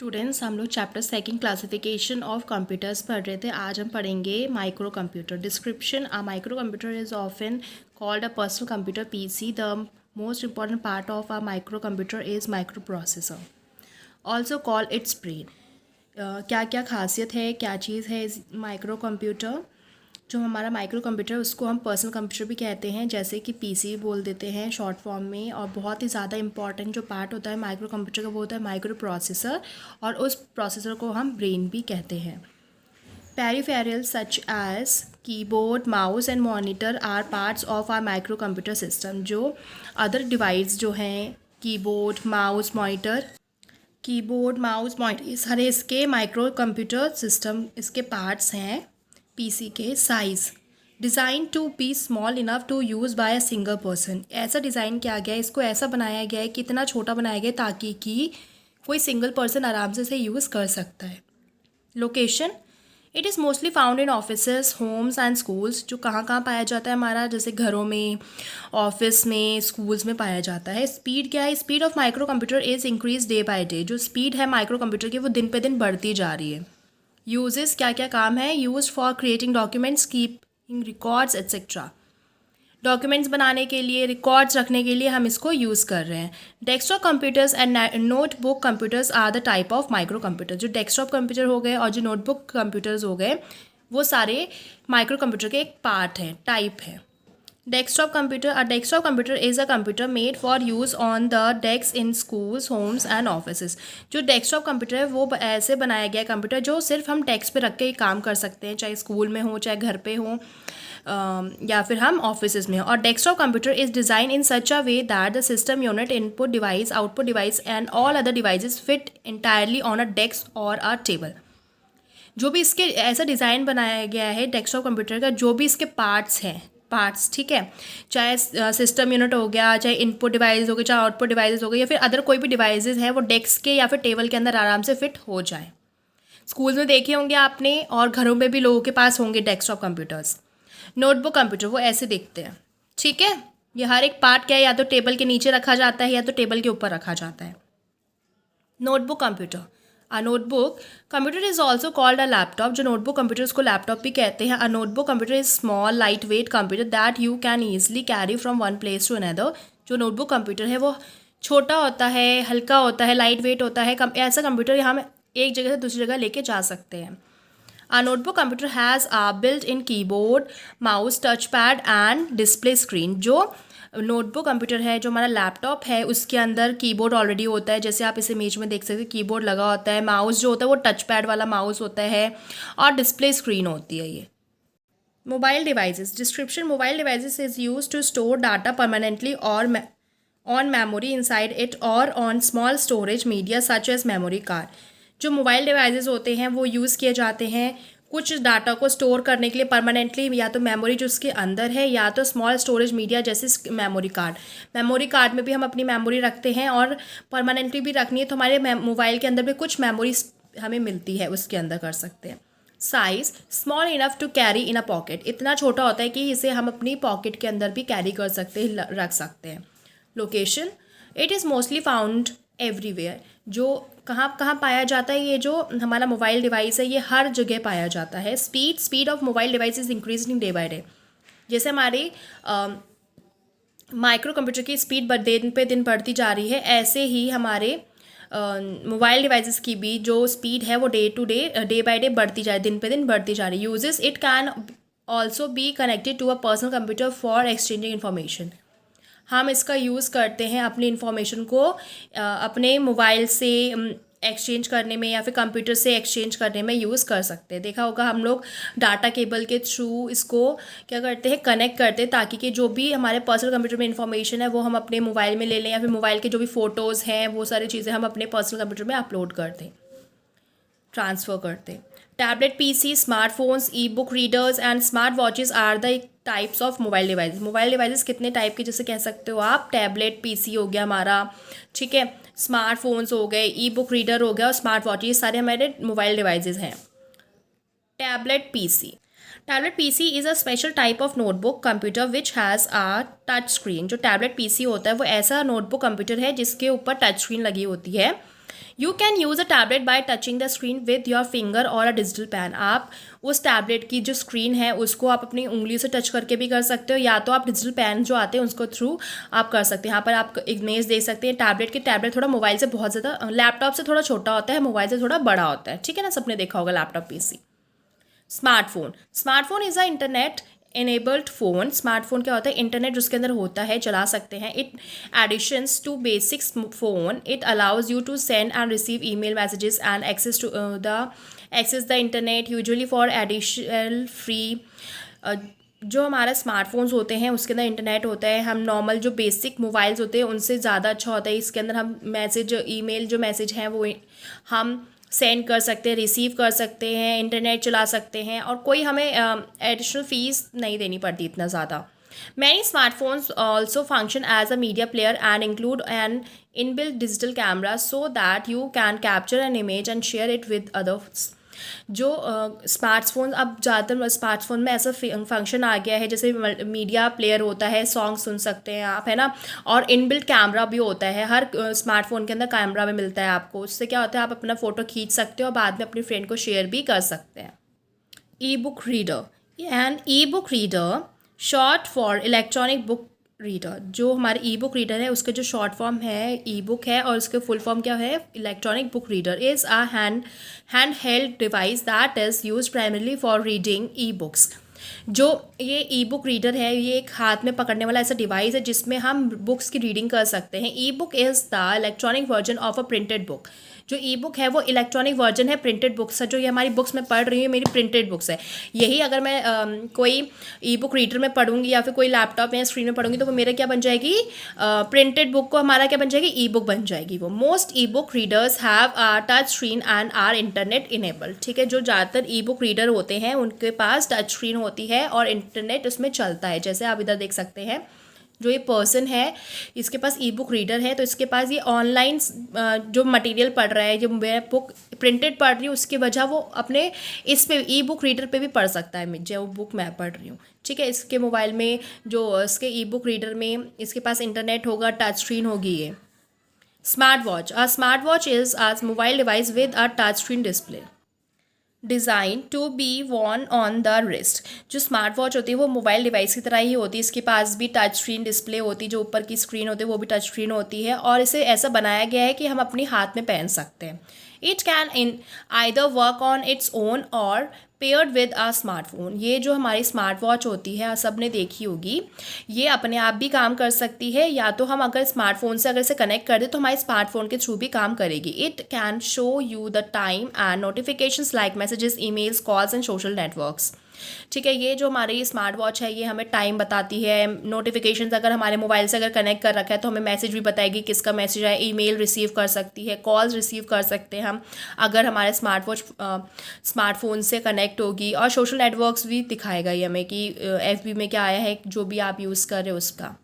Students, हम लोग chapter second classification of computers पढ़ रहे थे। आज हम पढ़ेंगे micro computer. Description: a micro computer is often called a personal computer PC. The most important part of a micro computer is micro processor, also call it's brain. क्या क्या खासियत है, क्या चीज़ है इस माइक्रो कंप्यूटर? जो हमारा माइक्रो कंप्यूटर उसको हम पर्सनल कंप्यूटर भी कहते हैं, जैसे कि पीसी बोल देते हैं शॉर्ट फॉर्म में। और बहुत ही ज़्यादा इंपॉर्टेंट जो पार्ट होता है माइक्रो कंप्यूटर का वो होता है माइक्रो प्रोसेसर, और उस प्रोसेसर को हम ब्रेन भी कहते हैं। Peripherals such as keyboard, mouse and monitor are parts of our micro computer system. जो अदर डिवाइस जो हैं, कीबोर्ड, माउस, मॉनिटर, ये सारे इसके माइक्रो कंप्यूटर सिस्टम इसके पार्ट्स हैं। पीसी के size: design to be small enough to use by a single person. ऐसा डिज़ाइन किया गया है, इसको ऐसा बनाया गया है कि इतना छोटा बनाया गया है ताकि कि कोई सिंगल पर्सन आराम से इसे यूज़ कर सकता है। Location: it is mostly found in offices, homes and schools. जो कहाँ कहाँ पाया जाता है हमारा, जैसे घरों में, ऑफिस में, स्कूल्स में पाया जाता है। स्पीड क्या है? Speed of micro computer is increase day by day. जो स्पीड है माइक्रो कंप्यूटर की वो दिन पे दिन बढ़ती जा रही है। यूजेस: क्या क्या काम है? Use for creating documents, keeping records etcetera. Documents बनाने के लिए, रिकॉर्ड्स रखने के लिए हम इसको यूज़ कर रहे हैं। Desktop computers and notebook computers are the type of micro computer. जो डेस्कटॉप कंप्यूटर हो गए और जो नोटबुक कंप्यूटर्स हो गए वो सारे माइक्रो कंप्यूटर के एक पार्ट हैं, टाइप है। Desktop computer: a desktop computer is a computer made for use on the desk in schools, homes and offices. जो डेस्कटॉप कंप्यूटर है वो ऐसे बनाया गया कंप्यूटर जो सिर्फ हम डेस्क पे रख के ही काम कर सकते हैं, चाहे स्कूल में हो, चाहे घर पे हो, या फिर हम ऑफिसेज में हो। और desktop computer is design in such a way that the system unit, input device, output device and all other devices fit entirely on a desk और अ टेबल। जो भी इसके ऐसा डिज़ाइन बनाया गया है डेस्कटॉप कंप्यूटर का, जो भी इसके पार्ट्स, ठीक है, चाहे सिस्टम यूनिट हो गया, चाहे इनपुट डिवाइस हो गया, चाहे आउटपुट डिवाइस हो गया, या फिर अदर कोई भी डिवाइसेस हैं, वो डेस्क के या फिर टेबल के अंदर आराम से फिट हो जाए। स्कूल में देखे होंगे आपने, और घरों में भी लोगों के पास होंगे डेस्कटॉप कंप्यूटर्स। नोटबुक कंप्यूटर वो ऐसे दिखते हैं, ठीक है। ये हर एक पार्ट क्या है, या तो टेबल के नीचे रखा जाता है या तो टेबल के ऊपर रखा जाता है। Notebook computer: a notebook computer is also called a laptop. जो नोटबुक कंप्यूटर उसको लैपटॉप भी कहते हैं। A notebook computer is small light weight computer that you can easily carry from one place to another. जो notebook computer है वो छोटा होता है, हल्का होता है, लाइट वेट होता है। ऐसा कंप्यूटर हम एक जगह से दूसरी जगह लेके जा सकते हैं। A notebook computer has a built-in keyboard, mouse, touchpad and display screen। जो नोटबुक कंप्यूटर है, जो हमारा लैपटॉप है, उसके अंदर कीबोर्ड ऑलरेडी होता है, जैसे आप इस इमेज में देख सकते हैं, कीबोर्ड लगा होता है। माउस जो होता है वो टच पैड वाला माउस होता है, और डिस्प्ले स्क्रीन होती है। ये mobile devices. Description: mobile devices is use to store data permanently और ऑन मेमोरी इनसाइड इट और on small storage media such as memory card. जो मोबाइल डिवाइसेस होते हैं वो यूज़ किए जाते हैं कुछ डाटा को स्टोर करने के लिए परमानेंटली, या तो मेमोरी जो उसके अंदर है, या तो स्मॉल स्टोरेज मीडिया जैसे मेमोरी कार्ड। मेमोरी कार्ड में भी हम अपनी मेमोरी रखते हैं, और परमानेंटली भी रखनी है तो हमारे मोबाइल के अंदर भी कुछ मेमोरी हमें मिलती है, उसके अंदर कर सकते हैं। Size: small enough to carry in a pocket. इतना छोटा होता है कि इसे हम अपनी पॉकेट के अंदर भी कैरी कर सकते हैं, रख सकते हैं। Location: it is mostly found everywhere. जो कहाँ कहाँ पाया जाता है, ये जो हमारा मोबाइल डिवाइस है ये हर जगह पाया जाता है। Speed of mobile device is increasing day by day. जैसे हमारे माइक्रो कंप्यूटर की स्पीड दिन पे दिन बढ़ती जा रही है, ऐसे ही हमारे मोबाइल डिवाइसेस की भी जो स्पीड है वो डे बाय डे बढ़ती जा रही है, दिन पे दिन बढ़ती जा रही है। Uses: it can also be connected to a personal computer for exchanging information. हम इसका यूज़ करते हैं अपनी इन्फॉर्मेशन को अपने मोबाइल से एक्सचेंज करने में, या फिर कंप्यूटर से एक्सचेंज करने में यूज़ कर सकते हैं। देखा होगा हम लोग डाटा केबल के थ्रू इसको क्या करते हैं, कनेक्ट करते हैं, ताकि कि जो भी हमारे पर्सनल कंप्यूटर में इन्फॉर्मेशन है वो हम अपने मोबाइल में ले लें, या फिर मोबाइल के जो भी फ़ोटोज़ हैं वो सारी चीज़ें हम अपने पर्सनल कंप्यूटर में अपलोड कर दें, ट्रांसफ़र करते। Tablet, PC, smartphones, e book readers and smart watches are the types of mobile device. Mobile devices कितने टाइप के जैसे कह सकते हो आप, टैबलेट, पीसी हो गया हमारा, ठीक है, स्मार्टफोन्स हो गए, ई बुक रीडर हो गया, और स्मार्ट वॉच, ये सारे हमारे मोबाइल डिवाइसेस हैं। Tablet PC is a special type of notebook computer which has a touch screen. जो टैबलेट पीसी होता है वो ऐसा नोटबुक कंप्यूटर है जिसके ऊपर टच स्क्रीन लगी होती है। You can use a tablet bye touching the screen with your finger और अ डिजिटल पेन। आप उस टैबलेट की जो स्क्रीन है उसको आप अपनी उंगली से टच करके भी कर सकते हो, या तो आप डिजिटल पेन जो आते हैं उसको थ्रू आप कर सकते हैं। यहाँ पर आप इमेज देख सकते हैं टैबलेट थोड़ा मोबाइल से बहुत ज़्यादा, लैपटॉप से थोड़ा छोटा होता है, मोबाइल से थोड़ा बड़ा होता है, ठीक है ना, सबने देखा होगा laptop PC. Smartphone is a internet enabled phone. Smartphone क्या होता है, इंटरनेट उसके अंदर होता है, चला सकते हैं। It additions to basic phone, it allows you to send and receive email messages and access the internet usually for additional free. जो हमारा स्मार्टफोन्स होते हैं उसके अंदर इंटरनेट होता है, हम नॉर्मल जो बेसिक मोबाइल्स होते हैं उनसे ज़्यादा अच्छा होता है। इसके अंदर हम ईमेल जो मैसेज हैं वो हम सेंड कर सकते हैं, रिसीव कर सकते हैं, इंटरनेट चला सकते हैं, और कोई हमें एडिशनल फ़ीस नहीं देनी पड़ती इतना ज़्यादा। Many smartphones also function as a media player and include an inbuilt digital camera so that you can capture an image and share it with others. जो स्मार्टफोन, अब ज़्यादातर स्मार्टफोन में ऐसा फंक्शन आ गया है जैसे मीडिया प्लेयर होता है, सॉन्ग सुन सकते हैं आप, है ना, और इनबिल्ट कैमरा भी होता है, हर स्मार्टफोन के अंदर कैमरा भी मिलता है आपको। उससे क्या होता है, आप अपना फ़ोटो खींच सकते हो और बाद में अपनी फ्रेंड को शेयर भी कर सकते हैं। ई book reader and E book reader short for electronic book reader. जो हमारे ई बुक रीडर है उसका जो शॉर्ट फॉर्म है ई बुक है, और उसके फुल फॉर्म क्या है, electronic book reader is a hand held device that is use primarily for reading e books. जो ये ई बुक रीडर है ये एक हाथ में पकड़ने वाला ऐसा डिवाइस है जिसमें हम बुक्स की रीडिंग कर सकते हैं। ई book is the electronic version of a printed book. जो ई बुक है वो इलेक्ट्रॉनिक वर्जन है प्रिंटेड बुक्स का। जो ये हमारी बुक्स में पढ़ रही हूँ मेरी प्रिंटेड बुक्स है, यही अगर मैं कोई ई बुक रीडर में पढ़ूंगी या फिर कोई लैपटॉप या स्क्रीन में पढ़ूंगी तो वो मेरा क्या बन जाएगी, प्रिंटेड बुक को हमारा क्या बन जाएगी, ई बुक बन जाएगी वो। Most e book readers have a touch screen and are internet enabled. ठीक है, जो ज़्यादातर ई बुक रीडर होते हैं उनके पास टच स्क्रीन होती है और इंटरनेट उसमें चलता है। जैसे आप इधर देख सकते हैं, जो ये पर्सन है इसके पास ई बुक रीडर है, तो इसके पास ये ऑनलाइन जो मटेरियल पढ़ रहा है, जो मैं बुक प्रिंटेड पढ़ रही हूँ उसकी वजह वो अपने इस पे ई बुक रीडर पे भी पढ़ सकता है जो बुक मैं पढ़ रही हूँ। ठीक है, इसके मोबाइल में जो इसके ई बुक रीडर में इसके पास इंटरनेट होगा, टच स्क्रीन होगी। ये smart watch is a mobile device with a touch screen display design to be worn on the wrist. जो स्मार्ट वॉच होती है वो मोबाइल डिवाइस की तरह ही होती है, इसके पास भी टच स्क्रीन डिस्प्ले होती है, जो ऊपर की स्क्रीन होती है वो भी टच स्क्रीन होती है, और इसे ऐसा बनाया गया है कि हम अपने हाथ में पहन सकते हैं। It can in either work on its own और पेयर्ड विद आ स्मार्टफोन। ये जो हमारी स्मार्ट वॉच होती है सब ने देखी होगी, ये अपने आप भी काम कर सकती है, या तो हम अगर स्मार्टफोन से अगर इसे कनेक्ट कर दें तो हमारे स्मार्टफोन के थ्रू भी काम करेगी। It can show you the time and notifications like messages, emails, calls and social networks. ठीक है, ये जो हमारी स्मार्ट वॉच है ये हमें टाइम बताती है, नोटिफिकेशंस अगर हमारे मोबाइल से अगर कनेक्ट कर रखा है तो हमें मैसेज भी बताएगी किसका मैसेज है, ईमेल रिसीव कर सकती है, कॉल्स रिसीव कर सकते हैं हम अगर हमारे स्मार्ट वॉच स्मार्टफोन से कनेक्ट होगी, और सोशल नेटवर्क्स भी दिखाएगा ये हमें कि FB में क्या आया है जो भी आप यूज़ कर रहे हो उसका।